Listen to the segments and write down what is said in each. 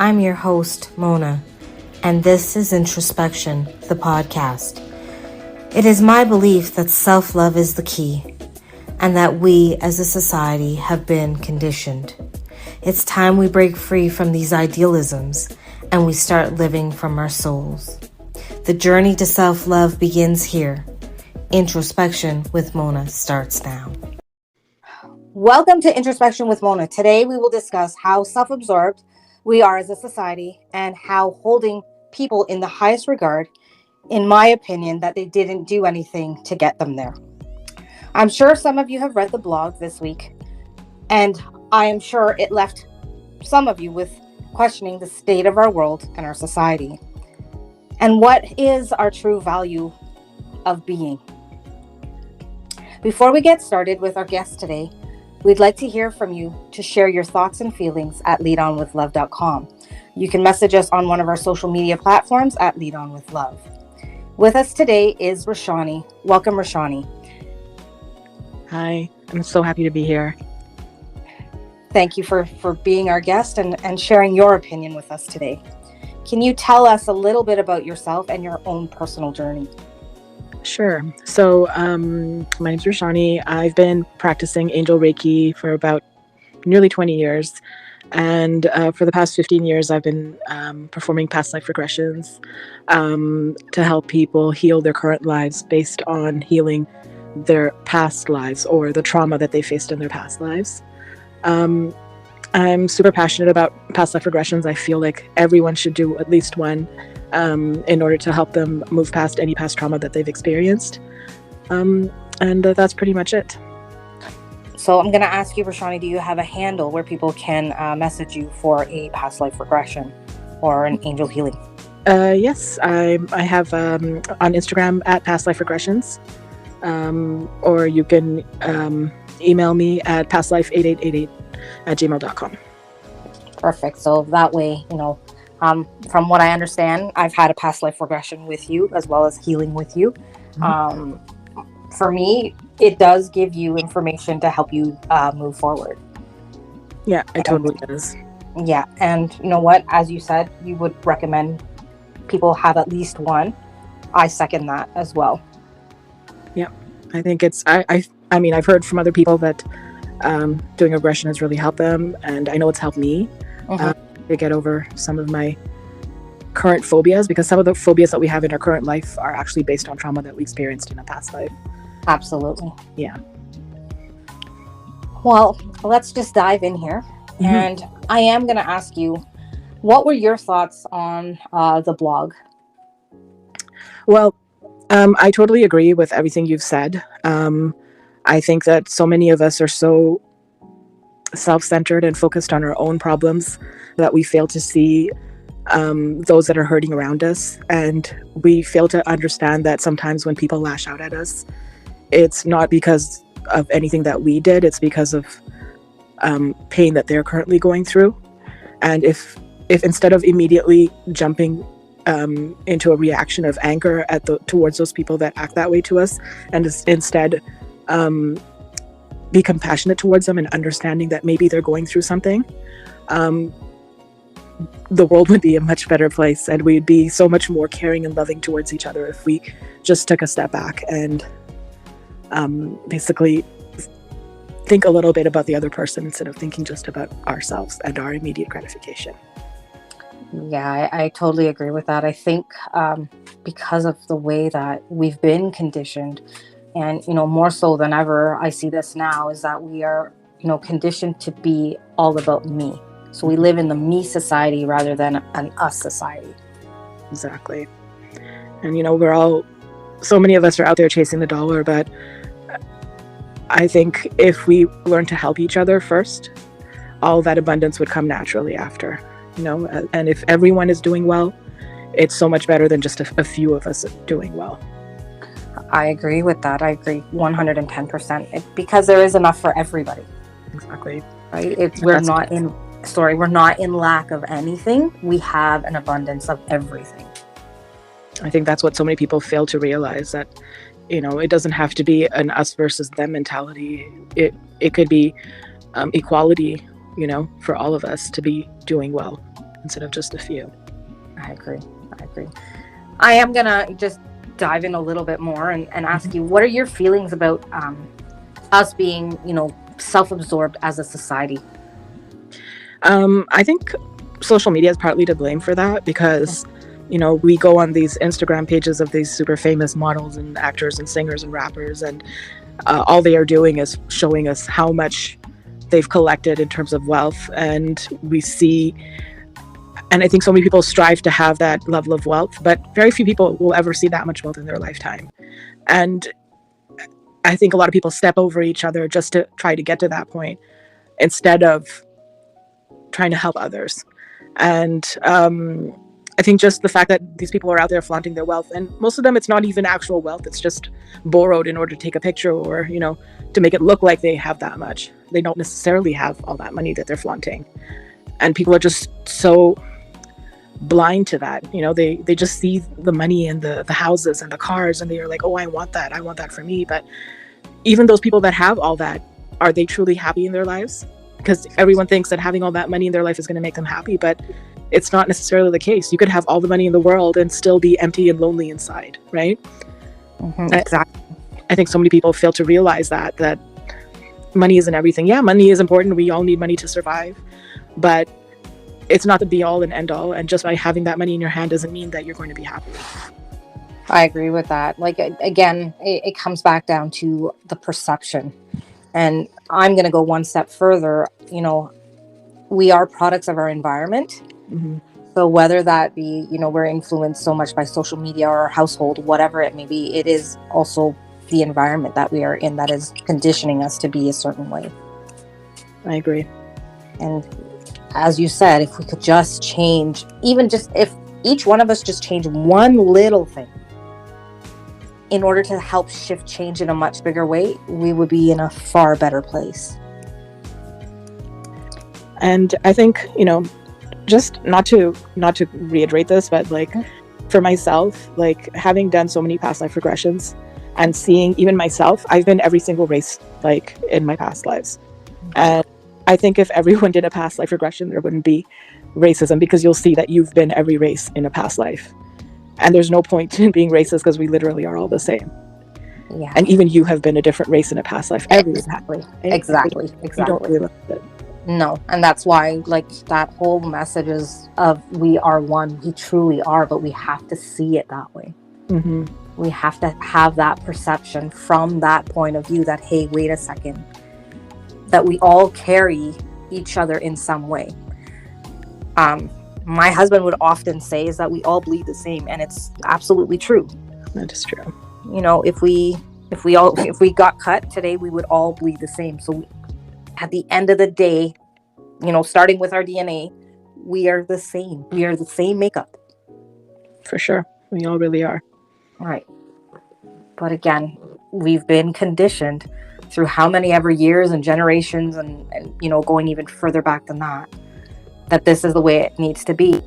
I'm your host, Mona, and this is Introspection, the podcast. It is my belief that self-love is the key, and that we as a society have been conditioned. It's time we break free from these idealisms and we start living from our souls. The journey to self-love begins here. Introspection with Mona starts now. Welcome to Introspection with Mona. Today we will discuss how self-absorbed we are as a society and how holding people in the highest regard, in my opinion, that they didn't do anything to get them there. I'm sure some of you have read the blog this week, and I am sure it left some of you with questioning the state of our world and our society. And what is our true value of being? Before we get started with our guest today, we'd like to hear from you to share your thoughts and feelings at leadonwithlove.com. You can message us on one of our social media platforms at leadonwithlove. With us today is Rashani. Welcome, Rashani. Hi, I'm so happy to be here. Thank you for being our guest and sharing your opinion with us today. Can you tell us a little bit about yourself and your own personal journey? Sure. So my name's Rashani. I've been practicing angel Reiki for about nearly 20 years. And for the past 15 years, I've been performing past life regressions to help people heal their current lives based on healing their past lives or the trauma that they faced in their past lives. I'm super passionate about past life regressions. I feel like everyone should do at least one in order to help them move past any past trauma that they've experienced. And that's pretty much it. So I'm going to ask you, Rashani, do you have a handle where people can message you for a past life regression or an angel healing? Yes, I have on Instagram at past life regressions. Or you can email me at pastlife8888@gmail.com. Perfect. So that way, from what I understand, I've had a past life regression with you as well as healing with you. Mm-hmm. For me, it does give you information to help you move forward. Yeah, it totally does. Yeah. And you know what? As you said, you would recommend people have at least one. I second that as well. Yeah, I think it's, I mean, I've heard from other people that doing regression has really helped them. And I know it's helped me to get over some of my current phobias, because some of the phobias that we have in our current life are actually based on trauma that we experienced in a past life. Absolutely. Yeah. Well, let's just dive in here. Mm-hmm. And I am going to ask you, what were your thoughts on the blog? Well, I totally agree with everything you've said. I think that so many of us are so self-centered and focused on our own problems that we fail to see those that are hurting around us. And we fail to understand that sometimes when people lash out at us, it's not because of anything that we did, it's because of pain that they're currently going through. And if instead of immediately jumping into a reaction of anger towards those people that act that way to us, and instead be compassionate towards them and understanding that maybe they're going through something, the world would be a much better place, and we'd be so much more caring and loving towards each other if we just took a step back and basically think a little bit about the other person instead of thinking just about ourselves and our immediate gratification. Yeah, I totally agree with that. I think because of the way that we've been conditioned, and more so than ever, I see this now, is that we are conditioned to be all about me. So we live in the me society rather than an us society. Exactly. And so many of us are out there chasing the dollar, but I think if we learn to help each other first, all that abundance would come naturally after. And if everyone is doing well, it's so much better than just a few of us doing well. I agree with that. I agree 110%, because there is enough for everybody. Exactly. Right? We're not in lack of anything. We have an abundance of everything. I think that's what so many people fail to realize, that it doesn't have to be an us versus them mentality. It could be equality, for all of us to be doing well. instead of just a few. I agree. I am gonna just dive in a little bit more and ask you, what are your feelings about us being, self-absorbed as a society? I think social media is partly to blame for that, because we go on these Instagram pages of these super famous models and actors and singers and rappers, and all they are doing is showing us how much they've collected in terms of wealth. And I think so many people strive to have that level of wealth, but very few people will ever see that much wealth in their lifetime. And I think a lot of people step over each other just to try to get to that point, instead of trying to help others. And I think just the fact that these people are out there flaunting their wealth, and most of them, it's not even actual wealth, it's just borrowed in order to take a picture, or to make it look like they have that much. They don't necessarily have all that money that they're flaunting, and people are just so blind to that. They just see the money and the houses and the cars, and they are like, oh, I want that for me. But even those people that have all that, are they truly happy in their lives? Because everyone thinks that having all that money in their life is going to make them happy, but it's not necessarily the case. You could have all the money in the world and still be empty and lonely inside, right? Exactly. I think so many people fail to realize that money isn't everything. Yeah, money is important. We all need money to survive, but it's not the be all and end all. And just by having that money in your hand doesn't mean that you're going to be happy. I agree with that. Like, again, it comes back down to the perception. And I'm going to go one step further. We are products of our environment. Mm-hmm. So whether that be, we're influenced so much by social media or our household, whatever it may be, it is also the environment that we are in that is conditioning us to be a certain way. I agree. And as you said, if we could just change, even just if each one of us just change one little thing in order to help shift change in a much bigger way, we would be in a far better place. And I think, just not to reiterate this, but like for myself, like having done so many past life regressions and seeing even myself, I've been every single race like in my past lives. And I think if everyone did a past life regression, there wouldn't be racism, because you'll see that you've been every race in a past life. And there's no point in being racist, because we literally are all the same. Yeah. And even you have been a different race in a past life. Exactly. You don't realize it. No. And that's why, like, that whole message is of we are one. We truly are, but we have to see it that way. Mm-hmm. We have to have that perception from that point of view that, hey, wait a second, that we all carry each other in some way. My husband would often say is that we all bleed the same, and it's absolutely true. That is true. If we got cut today, we would all bleed the same. So at the end of the day, starting with our DNA, we are the same. We are the same makeup. For sure. We all really are. Right. But again, we've been conditioned through how many ever years and generations and going even further back than that this is the way it needs to be.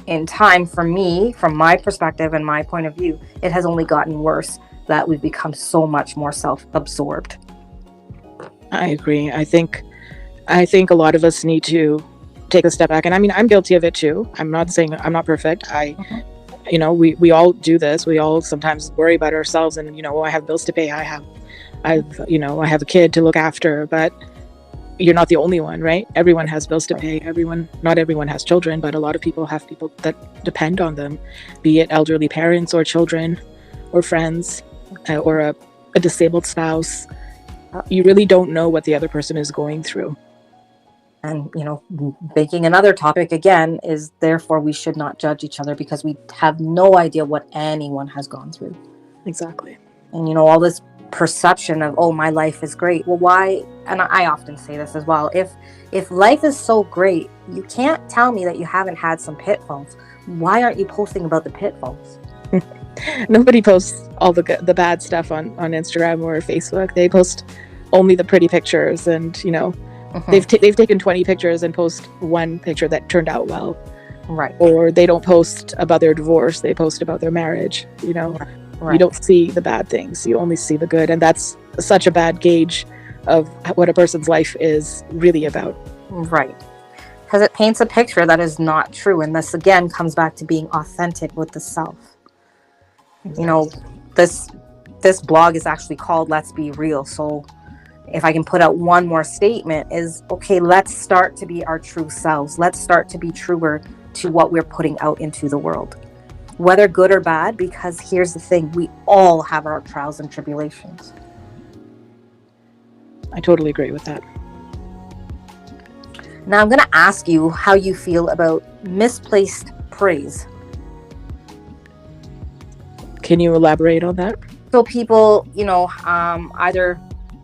In time, for me, from my perspective and my point of view, it has only gotten worse, that we've become so much more self-absorbed. I agree. I think a lot of us need to take a step back. And I mean, I'm guilty of it too. I'm not saying I'm not perfect. We all do this. We all sometimes worry about ourselves, and I have bills to pay. I have a kid to look after, but you're not the only one, right? Everyone has bills to pay. Not everyone has children, but a lot of people have people that depend on them, be it elderly parents or children or friends or a disabled spouse. You really don't know what the other person is going through. And, making another topic again is, therefore, we should not judge each other, because we have no idea what anyone has gone through. Exactly. And, all this perception of, oh, my life is great. Well, why? And I often say this as well. If life is so great, you can't tell me that you haven't had some pitfalls. Why aren't you posting about the pitfalls? Nobody posts all the bad stuff on Instagram or Facebook. They post only the pretty pictures, and they've taken 20 pictures and post one picture that turned out well. Right. Or they don't post about their divorce. They post about their marriage. Right. You don't see the bad things. You only see the good, and that's such a bad gauge of what a person's life is really about. Right. because it paints a picture that is not true. And this again comes back to being authentic with the self. Exactly. You know, this blog is actually called Let's Be Real. So if I can put out one more statement is, okay, let's start to be our true selves. Let's start to be truer to what we're putting out into the world, whether good or bad, because here's the thing, we all have our trials and tribulations. I totally agree with that. Now I'm going to ask you how you feel about misplaced praise. Can you elaborate on that? So people, either,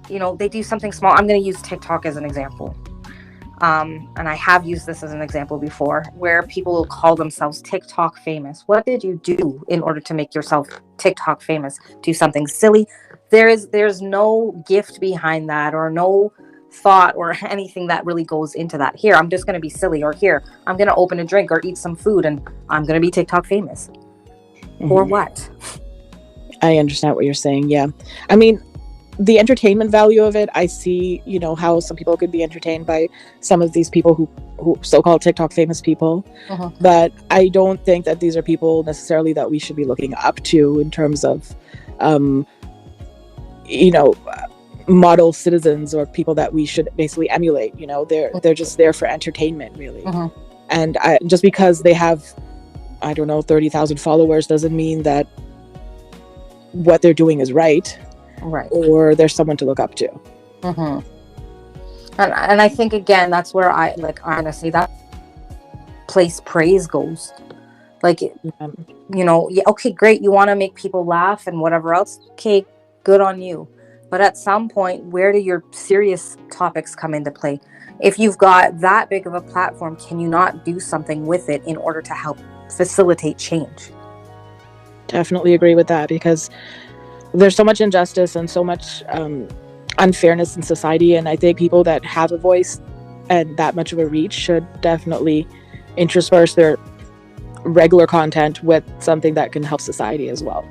they do something small. I'm going to use TikTok as an example. And I have used this as an example before, where people will call themselves TikTok famous. What did you do in order to make yourself TikTok famous? Do something silly. There's no gift behind that, or no thought or anything that really goes into that. Here, I'm just going to be silly, or here, I'm going to open a drink or eat some food and I'm going to be TikTok famous. Mm-hmm. Or what? I understand what you're saying. Yeah. I mean, the entertainment value of it, I see, how some people could be entertained by some of these people who so-called TikTok famous people. Uh-huh. But I don't think that these are people necessarily that we should be looking up to in terms of, model citizens or people that we should basically emulate. They're just there for entertainment, really. Uh-huh. And just because they have, 30,000 followers doesn't mean that what they're doing is right. Right. Or there's someone to look up to. Mm-hmm. And I think, again, that's where I'm going to say that place praise goes. Okay, great. You want to make people laugh and whatever else. Okay, good on you. But at some point, where do your serious topics come into play? If you've got that big of a platform, can you not do something with it in order to help facilitate change? Definitely agree with that, because there's so much injustice and so much unfairness in society, and I think people that have a voice and that much of a reach should definitely intersperse their regular content with something that can help society as well.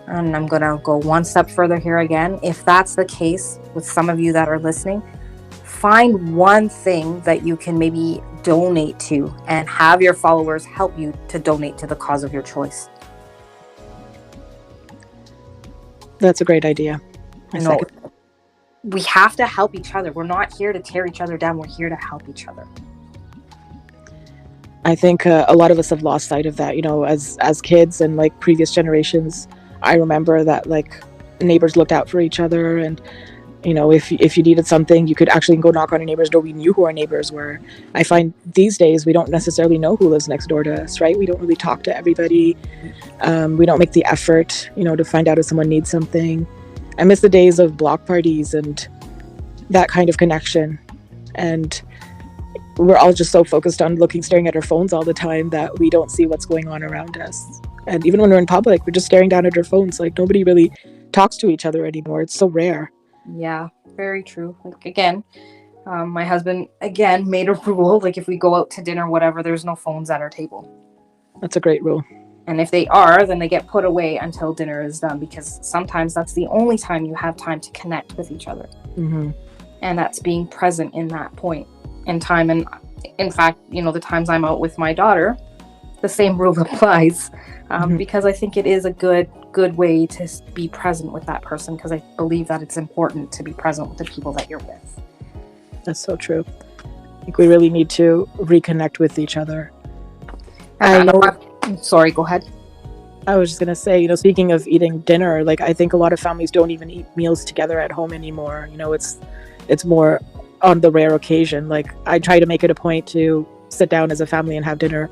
And I'm going to go one step further here again. If that's the case with some of you that are listening, find one thing that you can maybe donate to and have your followers help you to donate to the cause of your choice. That's a great idea. We have to help each other. We're not here to tear each other down. We're here to help each other. I think a lot of us have lost sight of that, as kids and previous generations. I remember that neighbors looked out for each other, and if you needed something, you could actually go knock on your neighbor's door. We knew who our neighbors were. I find these days we don't necessarily know who lives next door to us, right? We don't really talk to everybody. We don't make the effort, to find out if someone needs something. I miss the days of block parties and that kind of connection. And we're all just so focused on staring at our phones all the time that we don't see what's going on around us. And even when we're in public, we're just staring down at our phones. Nobody really talks to each other anymore. It's so rare. Yeah, very true. Again, my husband, again, made a rule. If we go out to dinner, whatever, there's no phones at our table. That's a great rule. And if they are, then they get put away until dinner is done, because sometimes that's the only time you have time to connect with each other. Mm-hmm. And that's being present in that point in time. And in fact, the times I'm out with my daughter, the same rule applies, mm-hmm. because I think it is a good way to be present with that person, because I believe that it's important to be present with the people that you're with. That's so true. I think we really need to reconnect with each other. Sorry, go ahead. I was just going to say, speaking of eating dinner, I think a lot of families don't even eat meals together at home anymore. It's more on the rare occasion. I try to make it a point to sit down as a family and have dinner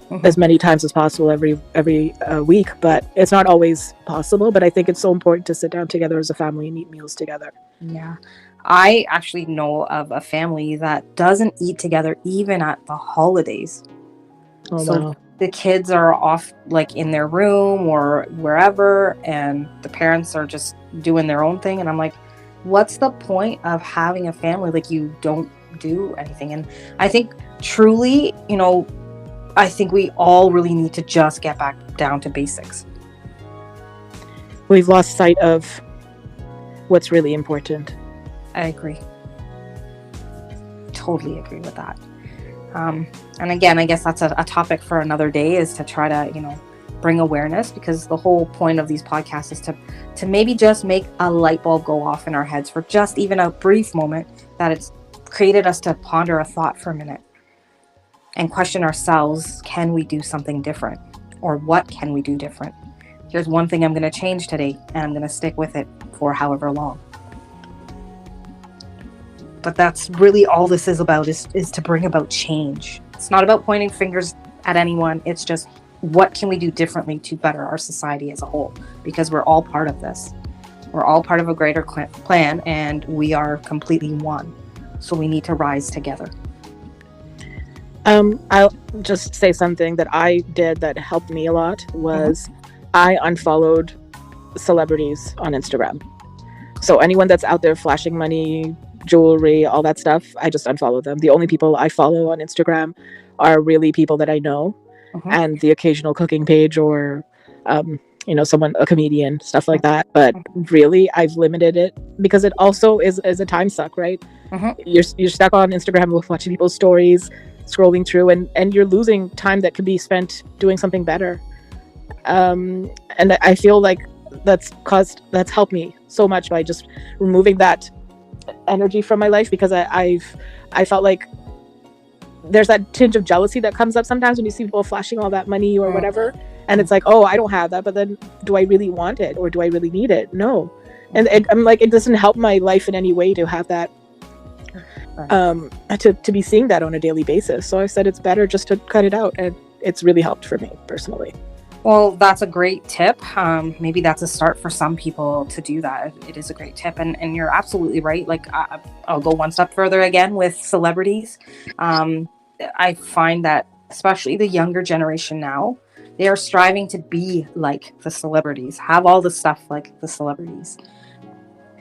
mm-hmm. as many times as possible every week, but it's not always possible. But I think it's so important to sit down together as a family and eat meals together. Yeah. I actually know of a family that doesn't eat together even at the holidays. Oh, so wow. The kids are off in their room or wherever, and the parents are just doing their own thing. And I'm like, what's the point of having a family? You don't do anything. And I think truly, I think we all really need to just get back down to basics. We've lost sight of what's really important. I agree. Totally agree with that. And again, I guess that's a topic for another day, is to try to, bring awareness, because the whole point of these podcasts is to maybe just make a light bulb go off in our heads for just even a brief moment, that it's created us to ponder a thought for a minute and question ourselves, can we do something different? Or what can we do different? Here's one thing I'm going to change today, and I'm going to stick with it for however long. But that's really all this is about, is to bring about change. It's not about pointing fingers at anyone. It's just, what can we do differently to better our society as a whole? Because we're all part of this. We're all part of a greater plan, and we are completely one. So we need to rise together. I'll just say something that I did that helped me a lot was I unfollowed celebrities on Instagram. So anyone that's out there flashing money, jewelry, all that stuff, I just unfollow them. The only people I follow on Instagram are really people that I know, and the occasional cooking page, or someone, a comedian, stuff like that. But really, I've limited it, because it also is a time suck, right? You're stuck on Instagram with watching people's stories, scrolling through, and you're losing time that could be spent doing something better. And I feel like that's helped me so much by just removing that energy from my life, because I felt like there's that tinge of jealousy that comes up sometimes when you see people flashing all that money or whatever, and it's like, oh, I don't have that, but then do I really want it, or do I really need it? No. And I'm like, it doesn't help my life in any way to have that, to be seeing that on a daily basis. So I said it's better just to cut it out, and it's really helped for me personally. Well, that's a great tip. Maybe that's a start for some people to do that. It is a great tip. And you're absolutely right. Like, I'll go one step further again with celebrities. I find that especially the younger generation now, they are striving to be like the celebrities, have all the stuff like the celebrities.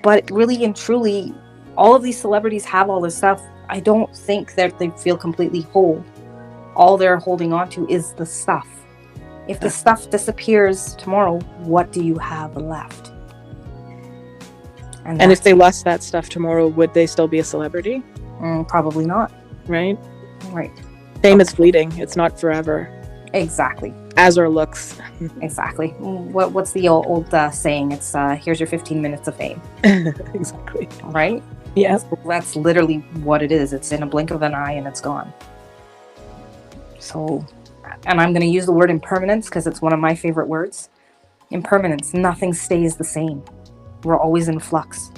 But really and truly, all of these celebrities have all this stuff. I don't think that they feel completely whole. All they're holding on to is the stuff. If the stuff disappears tomorrow, what do you have left? And if they lost that stuff tomorrow, would they still be a celebrity? Probably not. Right? Right. Fame is fleeting. It's not forever. Exactly. As are looks. Exactly. What's the old saying? It's here's your 15 minutes of fame. Exactly. Right? Yeah. That's literally what it is. It's in a blink of an eye and it's gone. So, and I'm going to use the word impermanence because it's one of my favorite words. Impermanence. Nothing stays the same. We're always in flux.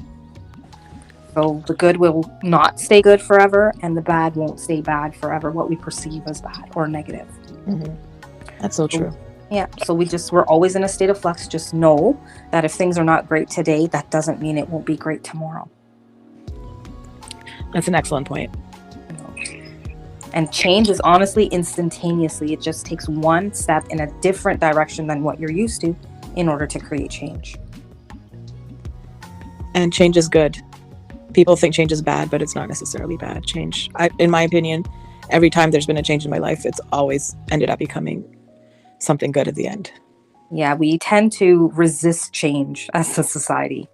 So the good will not stay good forever, and the bad won't stay bad forever, what we perceive as bad or negative. That's so true. Yeah, so we're always in a state of flux. Just know that if things are not great today, that doesn't mean it won't be great tomorrow. That's an excellent point. And change is honestly instantaneously. It just takes one step in a different direction than what you're used to in order to create change. And change is good. People think change is bad, but it's not necessarily bad. Change, in my opinion, every time there's been a change in my life, it's always ended up becoming something good at the end. Yeah, we tend to resist change as a society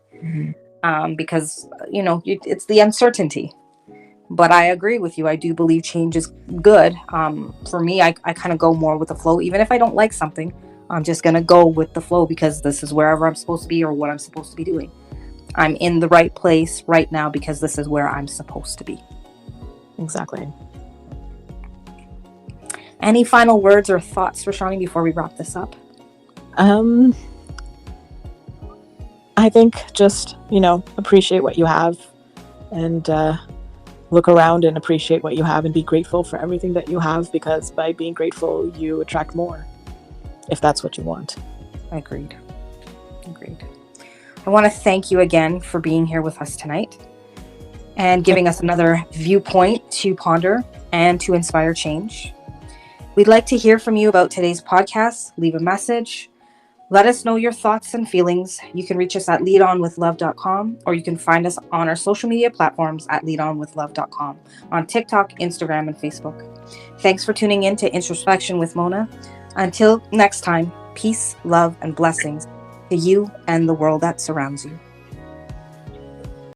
because, it's the uncertainty. But I agree with you. I do believe change is good. For me, I kind of go more with the flow. Even if I don't like something, I'm just going to go with the flow because this is wherever I'm supposed to be or what I'm supposed to be doing. I'm in the right place right now because this is where I'm supposed to be. Exactly. Any final words or thoughts, Roshani, before we wrap this up? I think just, appreciate what you have and look around and appreciate what you have and be grateful for everything that you have, because by being grateful, you attract more, if that's what you want. Agreed. I want to thank you again for being here with us tonight and giving us another viewpoint to ponder and to inspire change. We'd like to hear from you about today's podcast. Leave a message. Let us know your thoughts and feelings. You can reach us at leadonwithlove.com, or you can find us on our social media platforms at leadonwithlove.com on TikTok, Instagram, and Facebook. Thanks for tuning in to Introspection with Mona. Until next time, peace, love, and blessings to you and the world that surrounds you.